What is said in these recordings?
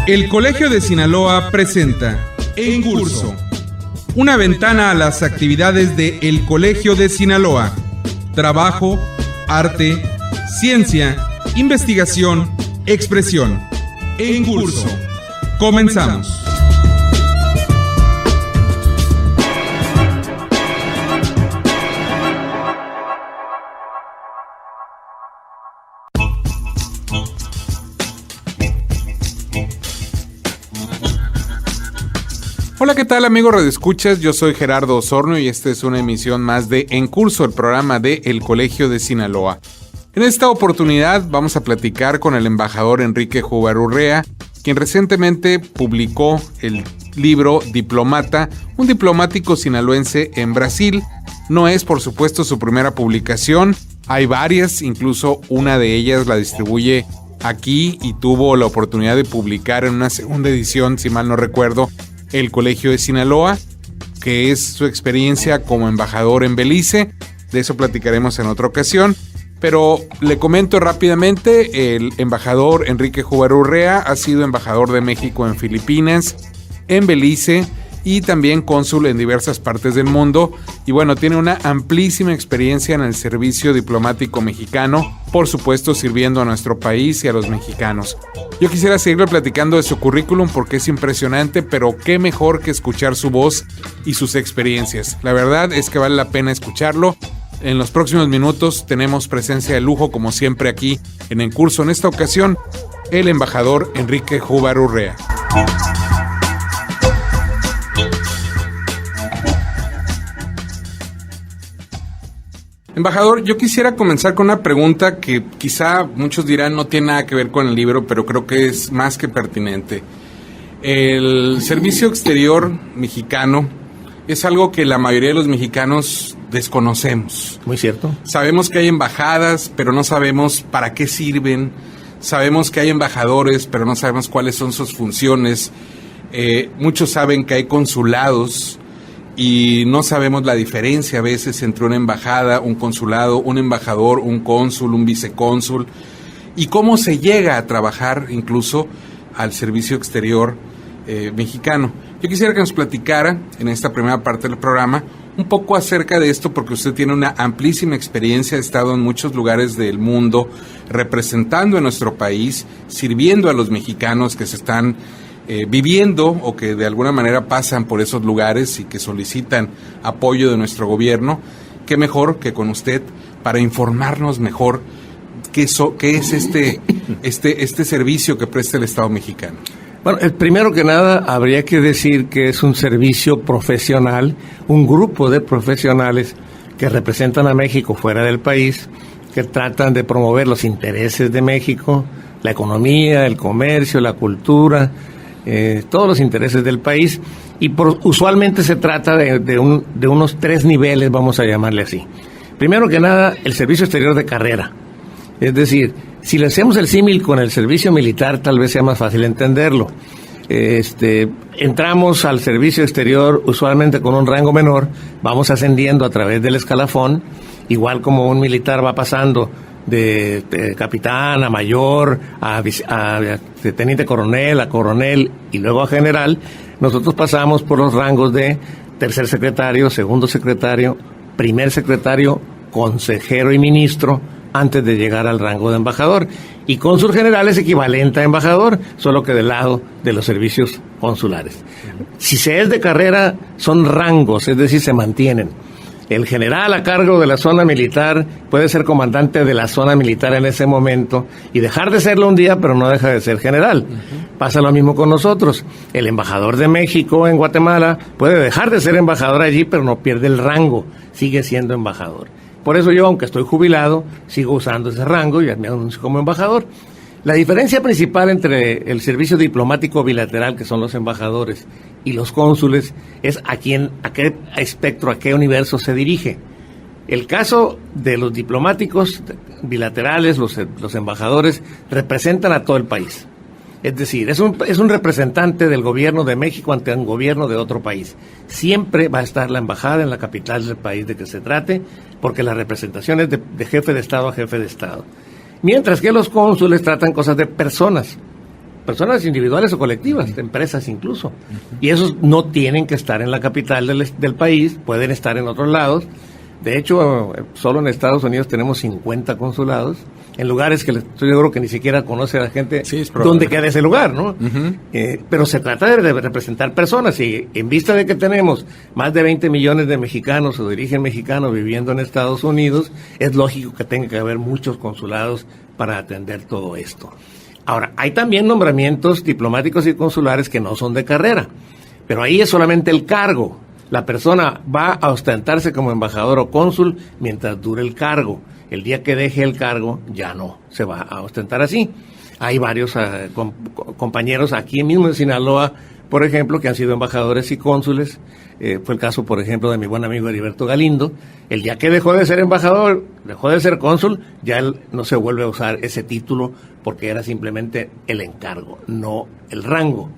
El Colegio de Sinaloa presenta En Curso, una ventana a las actividades de El Colegio de Sinaloa. Trabajo, arte, ciencia, investigación, expresión. En Curso. Comenzamos. Hola, ¿qué tal, amigos radioescuchas? Yo soy Gerardo Osornio y esta es una emisión más de En Curso, el programa de El Colegio de Sinaloa. En esta oportunidad vamos a platicar con el embajador Enrique Júbar Urrea, quien recientemente publicó el libro Diplomata, un diplomático sinaloense en Brasil. No es, por supuesto, su primera publicación, hay varias, incluso una de ellas la distribuye aquí y tuvo la oportunidad de publicar en una segunda edición, si mal no recuerdo, El Colegio de Sinaloa, que es su experiencia como embajador en Belice. De eso platicaremos en otra ocasión, pero le comento rápidamente. El embajador Enrique Júbar Urrea ha sido embajador de México en Filipinas, en Belice y también cónsul en diversas partes del mundo, y bueno, tiene una amplísima experiencia en el servicio diplomático mexicano, por supuesto sirviendo a nuestro país y a los mexicanos. Yo quisiera seguirle platicando de su currículum porque es impresionante, pero qué mejor que escuchar su voz y sus experiencias. La verdad es que vale la pena escucharlo. En los próximos minutos tenemos presencia de lujo, como siempre, aquí en En Curso. En esta ocasión, el embajador Enrique Júbar Urrea. Embajador, yo quisiera comenzar con una pregunta que quizá muchos dirán no tiene nada que ver con el libro, pero creo que es más que pertinente. El servicio exterior mexicano es algo que la mayoría de los mexicanos desconocemos. Muy cierto. Sabemos que hay embajadas, pero no sabemos para qué sirven. Sabemos que hay embajadores, pero no sabemos cuáles son sus funciones. Muchos saben que hay consulados, y no sabemos la diferencia a veces entre una embajada, un consulado, un embajador, un cónsul, un vicecónsul, y cómo se llega a trabajar incluso al servicio exterior mexicano. Yo quisiera que nos platicara en esta primera parte del programa un poco acerca de esto, porque usted tiene una amplísima experiencia, ha estado en muchos lugares del mundo representando a nuestro país, sirviendo a los mexicanos que se están viviendo o que de alguna manera pasan por esos lugares y que solicitan apoyo de nuestro gobierno. Qué mejor que con usted para informarnos mejor qué es este servicio que presta el Estado mexicano. Bueno, primero que nada habría que decir que es un servicio profesional, un grupo de profesionales que representan a México fuera del país, que tratan de promover los intereses de México, la economía, el comercio, la cultura, todos los intereses del país, y usualmente se trata de unos 3 niveles, vamos a llamarle así. Primero que nada, el servicio exterior de carrera. Es decir, si le hacemos el símil con el servicio militar, tal vez sea más fácil entenderlo. Entramos al servicio exterior usualmente con un rango menor, vamos ascendiendo a través del escalafón, igual como un militar va pasando de capitán a mayor, a teniente coronel, a coronel y luego a general. Nosotros pasamos por los rangos de tercer secretario, segundo secretario, primer secretario, consejero y ministro, antes de llegar al rango de embajador. Y cónsul general es equivalente a embajador, solo que del lado de los servicios consulares. Si se es de carrera, son rangos, es decir, se mantienen. El general a cargo de la zona militar puede ser comandante de la zona militar en ese momento y dejar de serlo un día, pero no deja de ser general. Pasa lo mismo con nosotros. El embajador de México en Guatemala puede dejar de ser embajador allí, pero no pierde el rango, sigue siendo embajador. Por eso yo, aunque estoy jubilado, sigo usando ese rango y me anuncio como embajador. La diferencia principal entre el servicio diplomático bilateral, que son los embajadores, y los cónsules, es a qué espectro, a qué universo se dirige. El caso de los diplomáticos bilaterales, los embajadores, representan a todo el país. Es decir, es un representante del gobierno de México ante un gobierno de otro país. Siempre va a estar la embajada en la capital del país de que se trate, porque la representación es de jefe de Estado a jefe de Estado. Mientras que los cónsules tratan cosas de personas. personas individuales o colectivas, de empresas incluso. Y esos no tienen que estar en la capital del país, pueden estar en otros lados. De hecho, solo en Estados Unidos tenemos 50 consulados, en lugares que estoy seguro que ni siquiera conoce a la gente dónde queda ese lugar, ¿no? Pero se trata de representar personas, y en vista de que tenemos más de 20 millones de mexicanos o de origen mexicano viviendo en Estados Unidos, es lógico que tenga que haber muchos consulados para atender todo esto. Ahora, hay también nombramientos diplomáticos y consulares que no son de carrera, pero ahí es solamente el cargo. La persona va a ostentarse como embajador o cónsul mientras dure el cargo. El día que deje el cargo, ya no se va a ostentar así. Hay varios compañeros aquí mismo en Sinaloa, por ejemplo, que han sido embajadores y cónsules. Fue el caso, por ejemplo, de mi buen amigo Heriberto Galindo. El día que dejó de ser embajador, dejó de ser cónsul, ya él no se vuelve a usar ese título porque era simplemente el encargo, no el rango.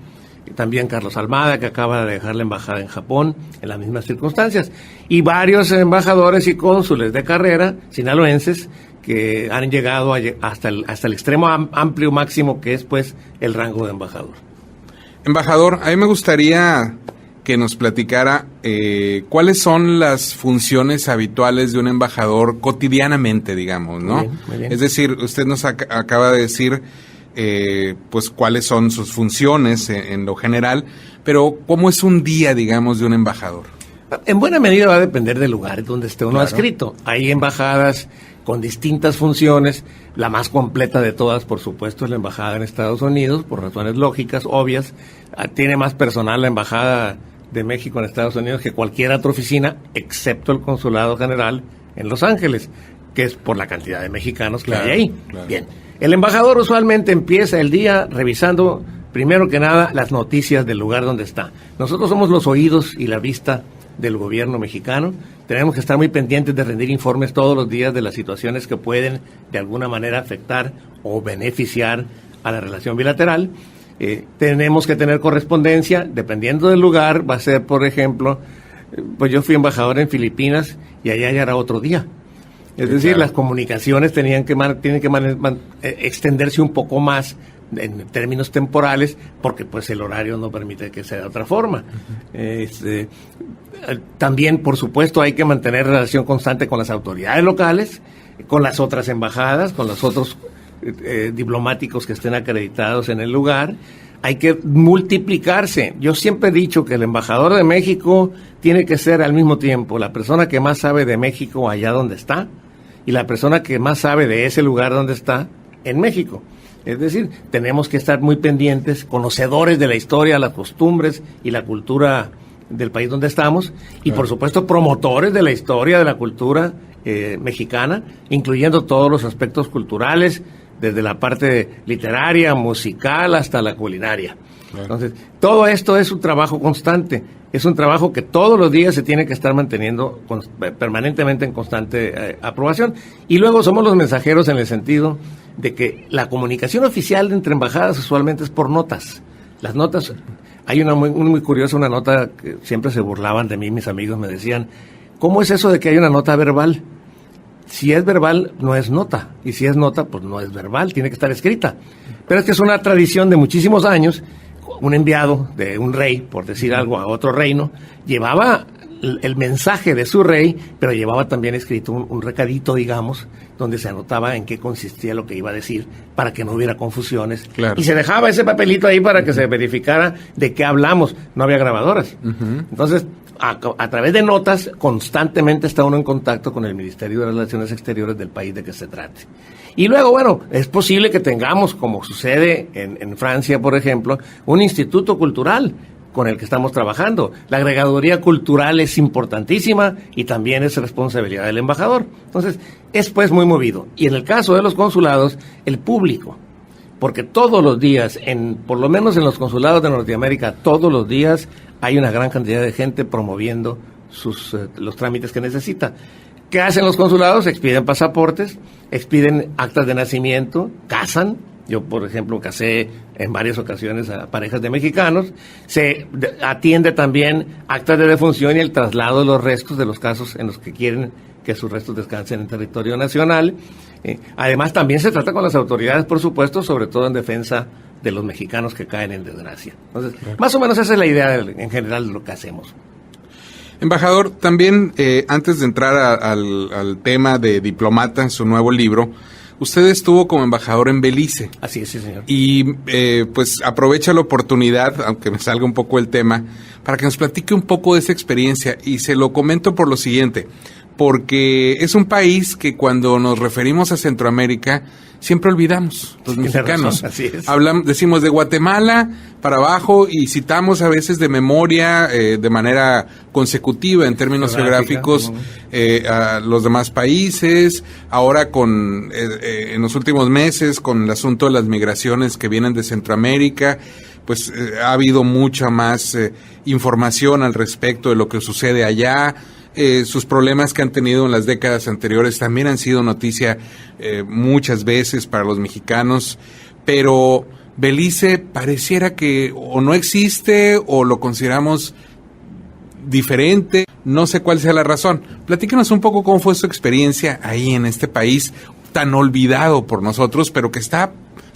También Carlos Almada, que acaba de dejar la embajada en Japón en las mismas circunstancias, y embajadores y cónsules de carrera sinaloenses que han llegado hasta el extremo amplio máximo, que es pues el rango de embajador. Embajador, a mí me gustaría que nos platicara cuáles son las funciones habituales de un embajador cotidianamente, digamos, ¿no? Muy bien. Es decir, usted nos acaba de decir pues cuáles son sus funciones en lo general, pero ¿cómo es un día, digamos, de un embajador? En buena medida va a depender del lugar donde esté uno adscrito. Hay embajadas con distintas funciones. La más completa de todas, por supuesto, es la embajada en Estados Unidos, por razones lógicas, obvias. Tiene más personal la embajada de México en Estados Unidos que cualquier otra oficina, excepto el Consulado General en Los Ángeles, que es por la cantidad de mexicanos que hay ahí. Claro. Bien. El embajador usualmente empieza el día revisando, primero que nada, las noticias del lugar donde está. Nosotros somos los oídos y la vista del gobierno mexicano. Tenemos que estar muy pendientes de rendir informes todos los días de las situaciones que pueden de alguna manera afectar o beneficiar a la relación bilateral. Tenemos que tener correspondencia, dependiendo del lugar. Va a ser, por ejemplo, pues yo fui embajador en Filipinas y allá ya era otro día. Es decir, las comunicaciones tienen que extenderse un poco más en términos temporales, porque pues el horario no permite que sea de otra forma. También, por supuesto, hay que mantener relación constante con las autoridades locales, con las otras embajadas, con los otros diplomáticos que estén acreditados en el lugar. Hay que multiplicarse. Yo siempre he dicho que el embajador de México tiene que ser al mismo tiempo la persona que más sabe de México allá donde está y la persona que más sabe de ese lugar donde está en México. Es decir, tenemos que estar muy pendientes, conocedores de la historia, las costumbres y la cultura del país donde estamos, y por supuesto promotores de la historia, de la cultura mexicana, incluyendo todos los aspectos culturales, desde la parte literaria, musical, hasta la culinaria. Entonces, todo esto es un trabajo constante, es un trabajo que todos los días se tiene que estar manteniendo permanentemente en constante aprobación. Y luego somos los mensajeros en el sentido de que la comunicación oficial entre embajadas usualmente es por notas. Las notas, hay una muy curiosa, una nota que siempre se burlaban de mí, mis amigos me decían, ¿cómo es eso de que hay una nota verbal? Si es verbal, no es nota, y si es nota, pues no es verbal, tiene que estar escrita. Pero es que es una tradición de muchísimos años. Un enviado de un rey, por decir algo, a otro reino, llevaba el mensaje de su rey, pero llevaba también escrito un recadito, digamos, donde se anotaba en qué consistía lo que iba a decir, para que no hubiera confusiones. Claro. Y se dejaba ese papelito ahí para que se verificara de qué hablamos. No había grabadoras. Entonces, a través de notas, constantemente está uno en contacto con el Ministerio de Relaciones Exteriores del país de que se trate. Y luego, bueno, es posible que tengamos, como sucede en Francia, por ejemplo, un instituto cultural con el que estamos trabajando. La agregaduría cultural es importantísima y también es responsabilidad del embajador. Entonces, es pues muy movido. Y en el caso de los consulados, el público. Porque todos los días, por lo menos en los consulados de Norteamérica, todos los días hay una gran cantidad de gente promoviendo los trámites que necesita. ¿Qué hacen los consulados? Expiden pasaportes, expiden actas de nacimiento, casan. Yo, por ejemplo, casé en varias ocasiones a parejas de mexicanos. Se atiende también actas de defunción y el traslado de los restos de los casos en los que quieren que sus restos descansen en territorio nacional. Además, también se trata con las autoridades, por supuesto, sobre todo en defensa de los mexicanos que caen en desgracia. Entonces, más o menos esa es la idea en general de lo que hacemos. Embajador, también antes de entrar al tema de Diplomata en su nuevo libro, usted estuvo como embajador en Belice. Así es, sí, señor. Y pues aprovecha la oportunidad, aunque me salga un poco el tema, para que nos platique un poco de esa experiencia. Y se lo comento por lo siguiente, porque es un país que cuando nos referimos a Centroamérica siempre olvidamos, los mexicanos. Razón, así es. Decimos de Guatemala para abajo y citamos a veces de memoria, de manera consecutiva en términos geográficos, a los demás países. Ahora en los últimos meses, con el asunto de las migraciones que vienen de Centroamérica, pues ha habido mucha más información al respecto de lo que sucede allá. Sus problemas que han tenido en las décadas anteriores también han sido noticia muchas veces para los mexicanos, pero Belice pareciera que o no existe o lo consideramos diferente, no sé cuál sea la razón. Platícanos un poco cómo fue su experiencia ahí en este país tan olvidado por nosotros, pero que está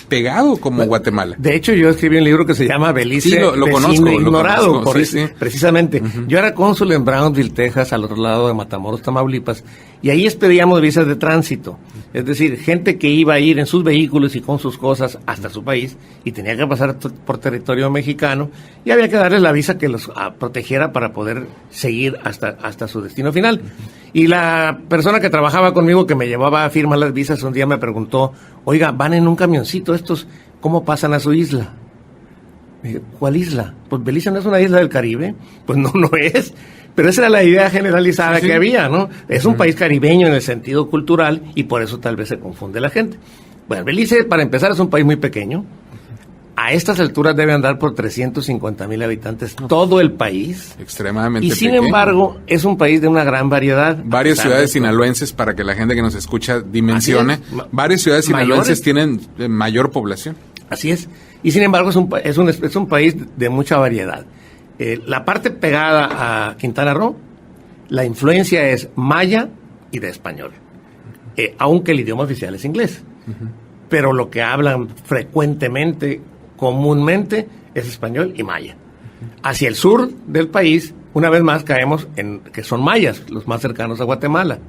pegado como Guatemala. De hecho, yo escribí un libro que se llama Belice, sí, lo vecino conozco, ignorado, sí. Precisamente. Yo era cónsul en Brownsville, Texas, al otro lado de Matamoros, Tamaulipas, y ahí expedíamos visas de tránsito. Es decir, gente que iba a ir en sus vehículos y con sus cosas hasta su país y tenía que pasar por territorio mexicano y había que darles la visa que los protegiera para poder seguir hasta su destino final. Y la persona que trabajaba conmigo, que me llevaba a firmar las visas, un día me preguntó: oiga, van en un camioncito estos, ¿cómo pasan a su isla? Me dije, ¿cuál isla? Pues Belice no es una isla del Caribe. Pues no es. Pero esa era la idea generalizada que había, ¿no? Es un país caribeño en el sentido cultural y por eso tal vez se confunde la gente. Bueno, Belice, para empezar, es un país muy pequeño. A estas alturas debe andar por 350,000 habitantes todo el país. Extremadamente pequeño. Y sin pequeño. Embargo, es un país de una gran variedad. Varias ciudades sinaloenses, para que la gente que nos escucha dimensione, varias ciudades sinaloenses tienen mayor población. Así es. Y sin embargo, es un país de mucha variedad. La parte pegada a Quintana Roo, la influencia es maya y de español. Aunque el idioma oficial es inglés. Pero lo que hablan frecuentemente, comúnmente, es español y maya. Hacia el sur del país, una vez más caemos en que son mayas, los más cercanos a Guatemala.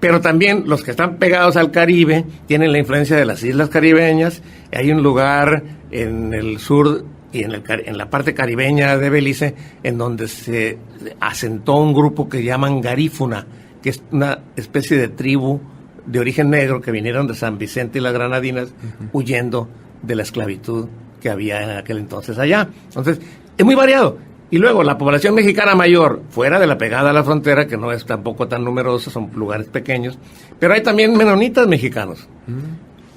Pero también los que están pegados al Caribe tienen la influencia de las islas caribeñas. Hay un lugar en el sur y en la parte caribeña de Belice en donde se asentó un grupo que llaman Garífuna, que es una especie de tribu de origen negro que vinieron de San Vicente y las Granadinas huyendo de la esclavitud que había en aquel entonces allá. Entonces, es muy variado. Y luego, la población mexicana mayor, fuera de la pegada a la frontera, que no es tampoco tan numerosa, son lugares pequeños, pero hay también menonitas mexicanos.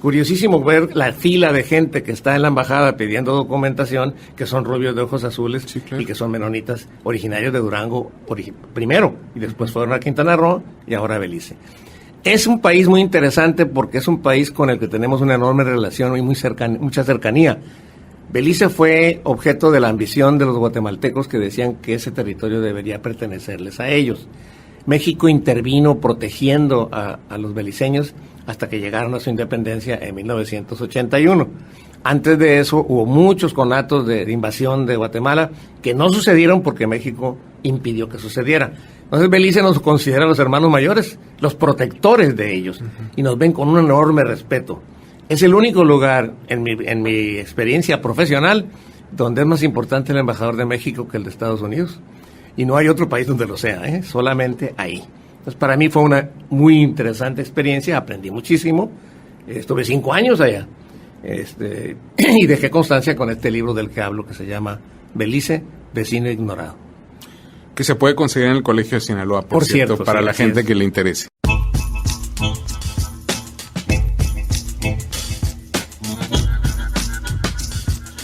Curiosísimo ver la fila de gente que está en la embajada pidiendo documentación, que son rubios de ojos azules, sí, claro, y que son menonitas originarios de Durango primero, y después fueron a Quintana Roo y ahora a Belice. Es un país muy interesante porque es un país con el que tenemos una enorme relación y mucha cercanía. Belice fue objeto de la ambición de los guatemaltecos que decían que ese territorio debería pertenecerles a ellos. México intervino protegiendo a los beliceños hasta que llegaron a su independencia en 1981. Antes de eso hubo muchos conatos de invasión de Guatemala que no sucedieron porque México impidió que sucediera. Entonces Belice nos considera los hermanos mayores, los protectores de ellos, y nos ven con un enorme respeto. Es el único lugar en mi experiencia profesional donde es más importante el embajador de México que el de Estados Unidos. Y no hay otro país donde lo sea, solamente ahí. Entonces para mí fue una muy interesante experiencia, aprendí muchísimo, estuve 5 años allá, y dejé constancia con este libro del que hablo que se llama Belice, vecino ignorado. Que se puede conseguir en el Colegio de Sinaloa, por cierto, para sí, la gente que le interese.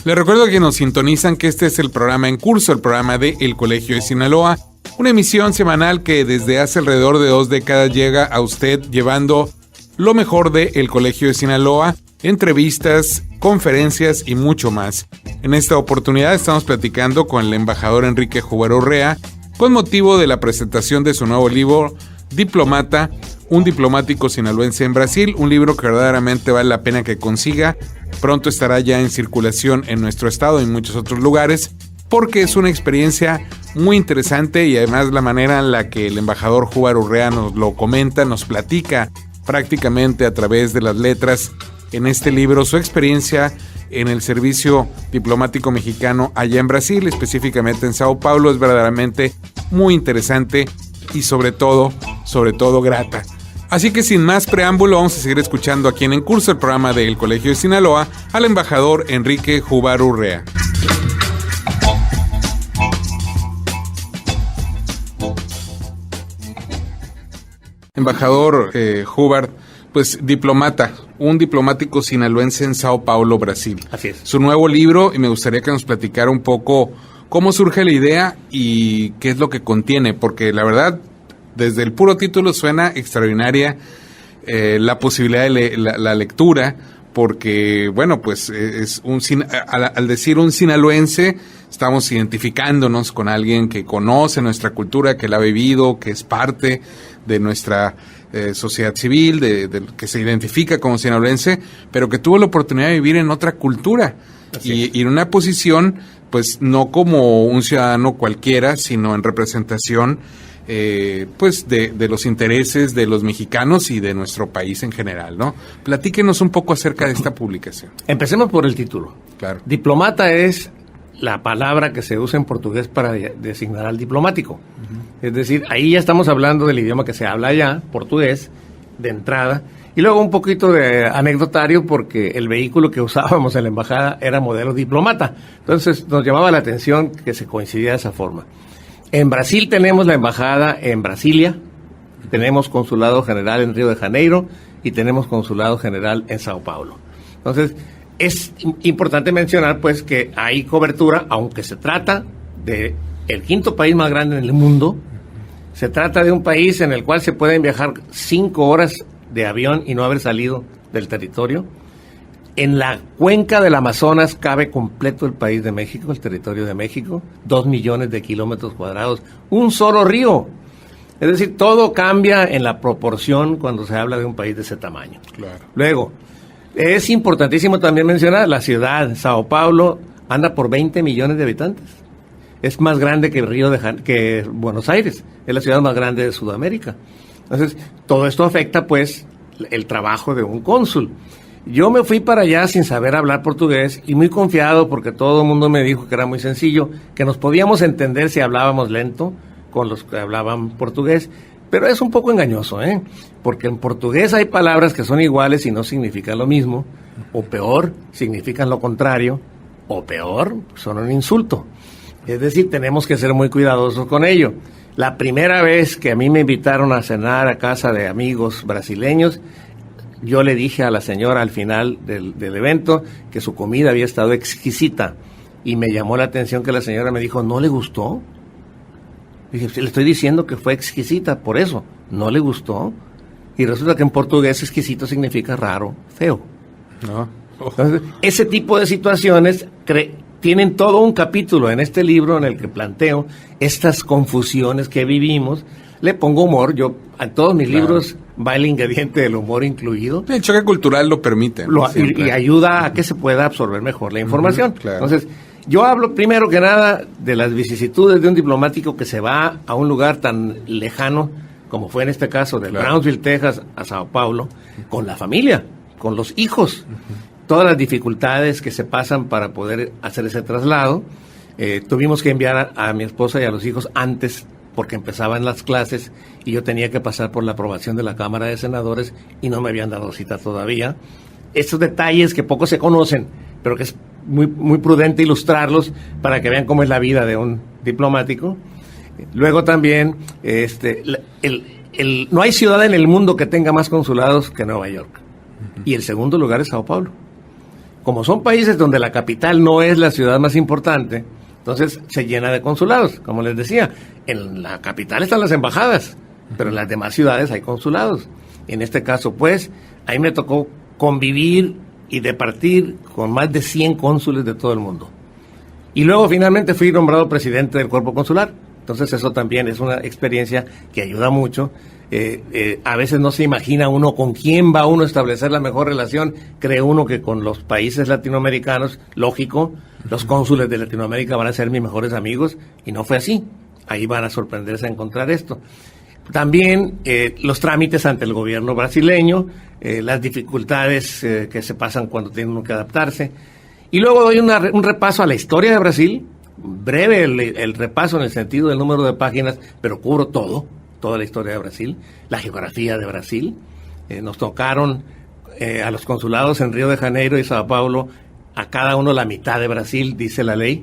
Les recuerdo a quienes nos sintonizan que este es el programa en curso, el programa de El Colegio de Sinaloa, una emisión semanal que desde hace alrededor de 2 décadas llega a usted llevando lo mejor de El Colegio de Sinaloa, entrevistas, conferencias y mucho más. En esta oportunidad estamos platicando con el embajador Enrique Jubero Urrea con motivo de la presentación de su nuevo libro, Diplomata, Un diplomático sinaloense en Brasil, un libro que verdaderamente vale la pena que consiga. Pronto estará ya en circulación en nuestro estado y en muchos otros lugares, porque es una experiencia muy interesante y además la manera en la que el embajador Júbar Urrea nos lo comenta, nos platica prácticamente a través de las letras en este libro su experiencia en el servicio diplomático mexicano allá en Brasil, específicamente en Sao Paulo, es verdaderamente muy interesante y sobre todo grata. Así que sin más preámbulo, vamos a seguir escuchando aquí en Curso, el programa del Colegio de Sinaloa, al embajador Enrique Júbar Urrea. Embajador Júbar, pues diplomata, un diplomático sinaloense en Sao Paulo, Brasil. Así es. Su nuevo libro, y me gustaría que nos platicara un poco cómo surge la idea y qué es lo que contiene, porque la verdad, desde el puro título suena extraordinaria la posibilidad de la lectura, porque, bueno, pues al decir un sinaloense, estamos identificándonos con alguien que conoce nuestra cultura, que la ha vivido, que es parte de nuestra sociedad civil, que se identifica como sinaloense, pero que tuvo la oportunidad de vivir en otra cultura y en una posición, pues no como un ciudadano cualquiera, sino en representación pues de los intereses de los mexicanos y de nuestro país en general, ¿no? Platíquenos un poco acerca de esta publicación. Empecemos por el título. Claro. Diplomata es la palabra que se usa en portugués para designar al diplomático. Uh-huh. Es decir, ahí ya estamos hablando del idioma que se habla allá, portugués, de entrada, y luego un poquito de anecdotario porque el vehículo que usábamos en la embajada era modelo diplomata. Entonces nos llamaba la atención que se coincidía de esa forma. En Brasil tenemos la embajada en Brasilia, tenemos consulado general en Río de Janeiro y tenemos consulado general en Sao Paulo. Entonces, es importante mencionar pues que hay cobertura, aunque se trata de el quinto país más grande en el mundo. Se trata de un país en el cual se pueden viajar 5 horas de avión y no haber salido del territorio. En la cuenca del Amazonas cabe completo el país de México, el territorio de México, 2 millones de kilómetros cuadrados, un solo río. Es decir, todo cambia en la proporción cuando se habla de un país de ese tamaño. Claro. Luego, es importantísimo también mencionar la ciudad, Sao Paulo, anda por 20 millones de habitantes. Es más grande que que Buenos Aires, es la ciudad más grande de Sudamérica. Entonces, todo esto afecta, pues, el trabajo de un cónsul. Yo me fui para allá sin saber hablar portugués y muy confiado porque todo el mundo me dijo que era muy sencillo, que nos podíamos entender si hablábamos lento con los que hablaban portugués, pero es un poco engañoso, porque en portugués hay palabras que son iguales y no significan lo mismo, o peor, significan lo contrario, o peor, son un insulto. Es decir, tenemos que ser muy cuidadosos con ello. La primera vez que a mí me invitaron a cenar a casa de amigos brasileños, yo le dije a la señora al final del evento que su comida había estado exquisita y me llamó la atención que la señora me dijo, ¿no le gustó? Dije, le estoy diciendo que fue exquisita, por eso, ¿no le gustó? Y resulta que en portugués exquisito significa raro, feo. No. Entonces, ese tipo de situaciones tienen todo un capítulo en este libro en el que planteo estas confusiones que vivimos. Le pongo humor, a todos mis libros va el ingrediente del humor incluido. El choque cultural lo permite. Y ayuda a que se pueda absorber mejor la información. Claro. Entonces, yo hablo primero que nada de las vicisitudes de un diplomático que se va a un lugar tan lejano, como fue en este caso de Brownsville, Texas, a Sao Paulo, con la familia, con los hijos. Todas las dificultades que se pasan para poder hacer ese traslado. Tuvimos que enviar a mi esposa y a los hijos antes porque empezaban las clases y yo tenía que pasar por la aprobación de la Cámara de Senadores y no me habían dado cita todavía. Estos detalles que poco se conocen, pero que es muy, muy prudente ilustrarlos para que vean cómo es la vida de un diplomático. Luego también, no hay ciudad en el mundo que tenga más consulados que Nueva York. Y el segundo lugar es Sao Paulo. Como son países donde la capital no es la ciudad más importante, entonces se llena de consulados. Como les decía, en la capital están las embajadas, pero en las demás ciudades hay consulados. En este caso, pues, ahí me tocó convivir y departir con más de 100 cónsules de todo el mundo. Y luego finalmente fui nombrado presidente del cuerpo consular, Entonces eso también es una experiencia que ayuda mucho. A veces no se imagina uno con quién va uno a establecer la mejor relación. Cree uno que con los países latinoamericanos, lógico, los cónsules de Latinoamérica van a ser mis mejores amigos, y no fue así. Ahí van a sorprenderse a encontrar esto. También los trámites ante el gobierno brasileño, las dificultades que se pasan cuando tiene uno que adaptarse. Y luego doy un repaso a la historia de Brasil, breve el repaso en el sentido del número de páginas, pero cubro toda la historia de Brasil, la geografía de Brasil. Nos tocaron a los consulados en Río de Janeiro y Sao Paulo, a cada uno la mitad de Brasil, dice la ley,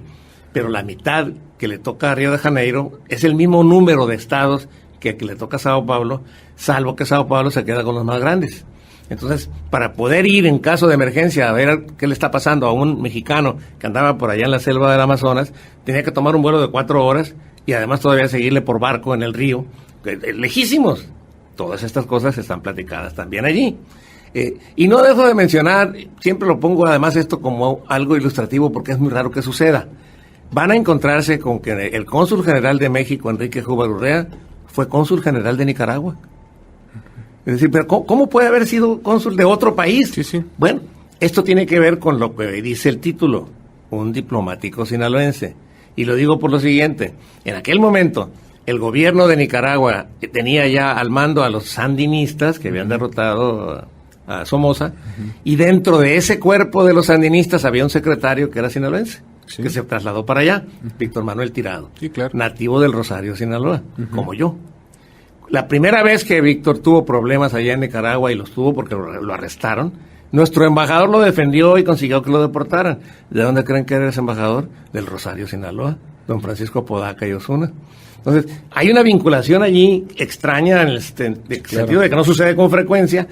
pero la mitad que le toca a Río de Janeiro es el mismo número de estados que le toca a Sao Paulo, salvo que Sao Paulo se queda con los más grandes. Entonces, para poder ir en caso de emergencia a ver qué le está pasando a un mexicano que andaba por allá en la selva del Amazonas, tenía que tomar un vuelo de 4 horas y además todavía seguirle por barco en el río, lejísimos. Todas estas cosas están platicadas también allí. Y no dejo de mencionar, siempre lo pongo además esto como algo ilustrativo porque es muy raro que suceda. Van a encontrarse con que el cónsul general de México, Enrique Júbar Urrea, fue cónsul general de Nicaragua. Es decir, pero ¿cómo puede haber sido cónsul de otro país? Sí, sí. Bueno, esto tiene que ver con lo que dice el título, un diplomático sinaloense. Y lo digo por lo siguiente, en aquel momento el gobierno de Nicaragua tenía ya al mando a los sandinistas que habían derrotado a Somoza, y dentro de ese cuerpo de los sandinistas había un secretario que era sinaloense, que se trasladó para allá, Víctor Manuel Tirado, nativo del Rosario, Sinaloa, como yo. La primera vez que Víctor tuvo problemas allá en Nicaragua, y los tuvo porque lo arrestaron, nuestro embajador lo defendió y consiguió que lo deportaran. ¿De dónde creen que era ese embajador? Del Rosario, Sinaloa, don Francisco Podaca y Osuna. Entonces, hay una vinculación allí extraña en el sentido de que no sucede con frecuencia.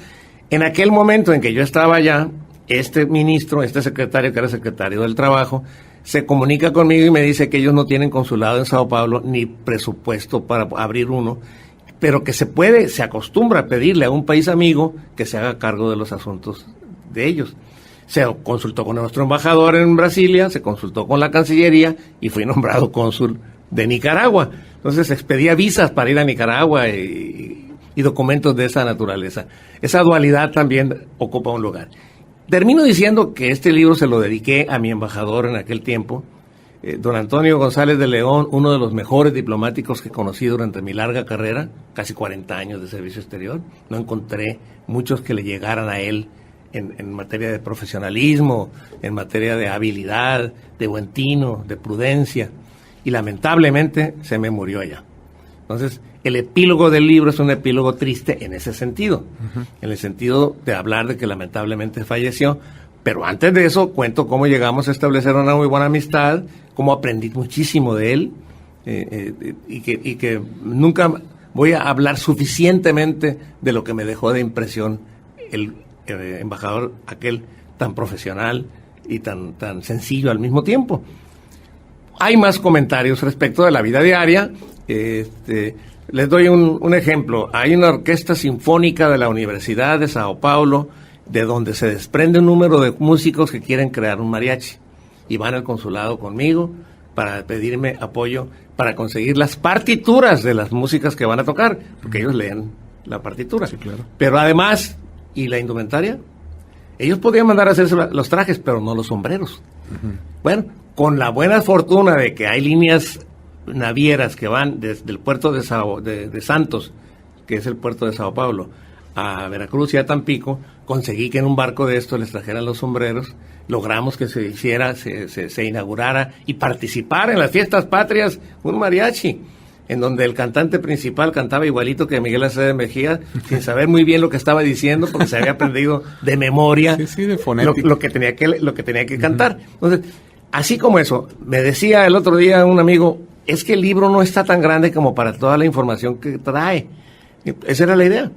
En aquel momento en que yo estaba allá, este ministro, este secretario, que era secretario del Trabajo, se comunica conmigo y me dice que ellos no tienen consulado en Sao Paulo ni presupuesto para abrir uno, pero que se acostumbra a pedirle a un país amigo que se haga cargo de los asuntos de ellos. Se consultó con nuestro embajador en Brasilia, se consultó con la Cancillería y fui nombrado cónsul de Nicaragua. Entonces expedía visas para ir a Nicaragua y documentos de esa naturaleza. Esa dualidad también ocupa un lugar. Termino diciendo que este libro se lo dediqué a mi embajador en aquel tiempo, don Antonio González de León, uno de los mejores diplomáticos que conocí durante mi larga carrera, casi 40 años de servicio exterior. No encontré muchos que le llegaran a él en materia de profesionalismo, en materia de habilidad, de buen tino, de prudencia, y lamentablemente se me murió allá. Entonces, el epílogo del libro es un epílogo triste en ese sentido, en el sentido de hablar de que lamentablemente falleció, pero antes de eso cuento cómo llegamos a establecer una muy buena amistad, cómo aprendí muchísimo de él, y que nunca voy a hablar suficientemente de lo que me dejó de impresión el embajador aquel tan profesional y tan sencillo al mismo tiempo. Hay más comentarios respecto de la vida diaria. Les doy un ejemplo. Hay una orquesta sinfónica de la Universidad de Sao Paulo, de donde se desprende un número de músicos que quieren crear un mariachi, y van al consulado conmigo para pedirme apoyo para conseguir las partituras de las músicas que van a tocar, porque ellos leen la partitura. Sí, claro. Pero además, ¿y la indumentaria? Ellos podían mandar a hacerse los trajes, pero no los sombreros. Bueno, con la buena fortuna de que hay líneas navieras que van desde el puerto de Santos, que es el puerto de Sao Paulo, a Veracruz y a Tampico, conseguí que en un barco de estos les trajeran los sombreros, logramos que se hiciera, se inaugurara y participara en las fiestas patrias un mariachi, en donde el cantante principal cantaba igualito que Miguel Acevedo Mejía, sin saber muy bien lo que estaba diciendo, porque se había aprendido de memoria de fonética. lo que tenía que cantar. Entonces, así como eso, me decía el otro día un amigo, es que el libro no está tan grande como para toda la información que trae. Esa era la idea.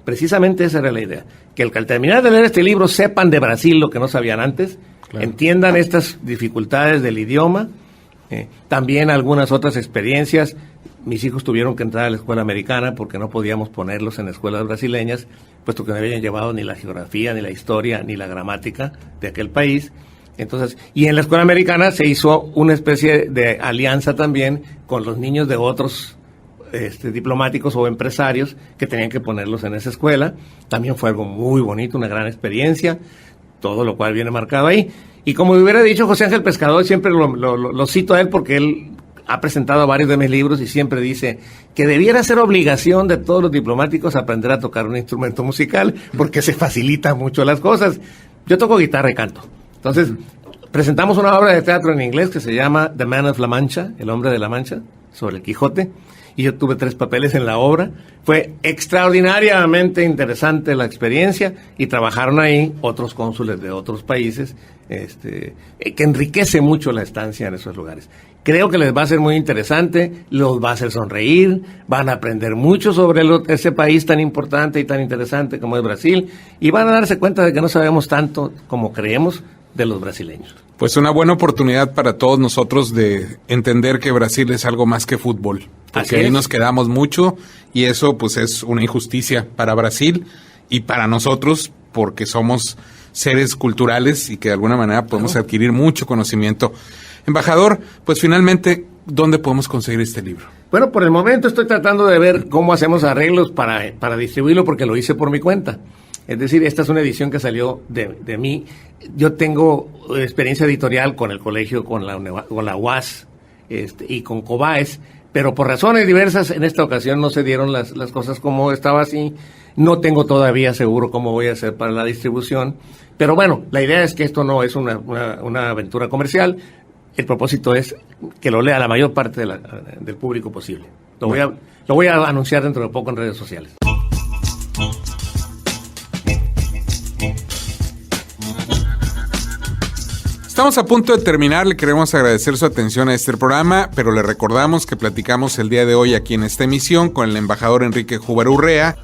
Precisamente esa era la idea. Que al terminar de leer este libro sepan de Brasil lo que no sabían antes, claro. Entiendan estas dificultades del idioma, también algunas otras experiencias. Mis hijos tuvieron que entrar a la escuela americana porque no podíamos ponerlos en escuelas brasileñas, puesto que no habían llevado ni la geografía, ni la historia, ni la gramática de aquel país. Entonces, y en la escuela americana se hizo una especie de alianza también con los niños de otros diplomáticos o empresarios que tenían que ponerlos en esa escuela. También fue algo muy bonito, una gran experiencia, todo lo cual viene marcado ahí. Y como hubiera dicho José Ángel Pescador, siempre lo cito a él porque él ha presentado varios de mis libros y siempre dice que debiera ser obligación de todos los diplomáticos aprender a tocar un instrumento musical porque se facilitan mucho las cosas. Yo toco guitarra y canto. Entonces, presentamos una obra de teatro en inglés que se llama The Man of La Mancha, El Hombre de la Mancha, sobre el Quijote. Y yo tuve 3 papeles en la obra. Fue extraordinariamente interesante la experiencia y trabajaron ahí otros cónsules de otros países, que enriquece mucho la estancia en esos lugares. Creo que les va a ser muy interesante, los va a hacer sonreír, van a aprender mucho sobre ese país tan importante y tan interesante como es Brasil y van a darse cuenta de que no sabemos tanto como creemos de los brasileños. Pues una buena oportunidad para todos nosotros de entender que Brasil es algo más que fútbol. Porque ahí nos quedamos mucho y eso pues es una injusticia para Brasil y para nosotros porque somos seres culturales y que de alguna manera podemos adquirir mucho conocimiento. Embajador, pues finalmente, ¿dónde podemos conseguir este libro? Bueno, por el momento estoy tratando de ver cómo hacemos arreglos para distribuirlo porque lo hice por mi cuenta. Es decir, esta es una edición que salió de mí. Yo tengo experiencia editorial con el colegio, con la UAS y con COBAES, pero por razones diversas en esta ocasión no se dieron las cosas como estaba así. No tengo todavía seguro cómo voy a hacer para la distribución. Pero bueno, la idea es que esto no es una aventura comercial. El propósito es que lo lea la mayor parte del público posible. Lo voy a anunciar dentro de poco en redes sociales. Estamos a punto de terminar, le queremos agradecer su atención a este programa, pero le recordamos que platicamos el día de hoy aquí en esta emisión con el embajador Enrique Júbar Urrea,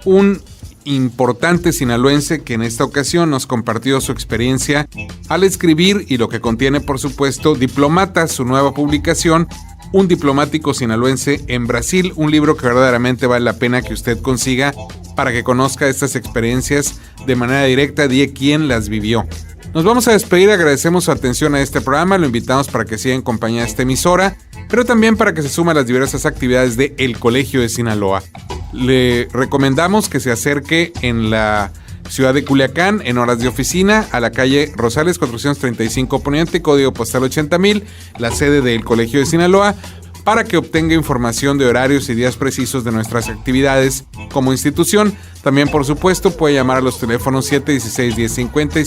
un importante sinaloense que en esta ocasión nos compartió su experiencia al escribir y lo que contiene, por supuesto, Diplomata, su nueva publicación, Un diplomático sinaloense en Brasil, un libro que verdaderamente vale la pena que usted consiga para que conozca estas experiencias de manera directa de quien las vivió. Nos vamos a despedir, agradecemos su atención a este programa, lo invitamos para que siga en compañía de esta emisora, pero también para que se suma a las diversas actividades de El Colegio de Sinaloa. Le recomendamos que se acerque en la ciudad de Culiacán, en horas de oficina, a la calle Rosales 435 Poniente, código postal 80,000, la sede del Colegio de Sinaloa, para que obtenga información de horarios y días precisos de nuestras actividades como institución. También, por supuesto, puede llamar a los teléfonos 716-1050 y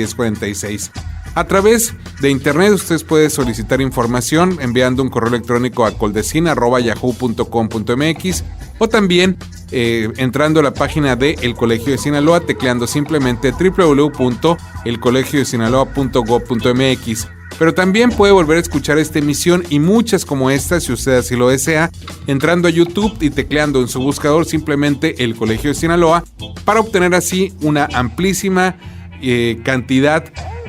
716-1046. A través de internet usted puede solicitar información enviando un correo electrónico a coldecina@yahoo.com.mx o también entrando a la página de El Colegio de Sinaloa, tecleando simplemente www.elcolegiodesinaloa.gov.mx. Pero también puede volver a escuchar esta emisión y muchas como esta, si usted así lo desea, entrando a YouTube y tecleando en su buscador simplemente El Colegio de Sinaloa, para obtener así una amplísima cantidad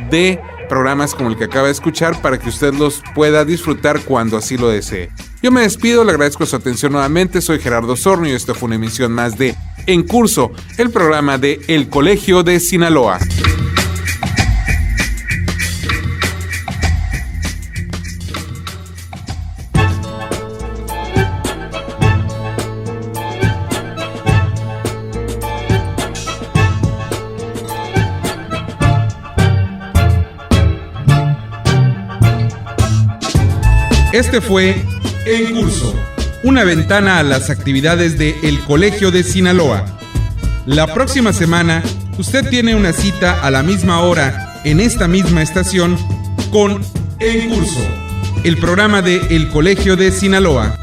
de programas como el que acaba de escuchar para que usted los pueda disfrutar cuando así lo desee. Yo me despido, le agradezco su atención nuevamente, soy Gerardo Osornio y esto fue una emisión más de En Curso, el programa de El Colegio de Sinaloa. Este fue En Curso, una ventana a las actividades de El Colegio de Sinaloa. La próxima semana, usted tiene una cita a la misma hora en esta misma estación con En Curso, el programa de El Colegio de Sinaloa.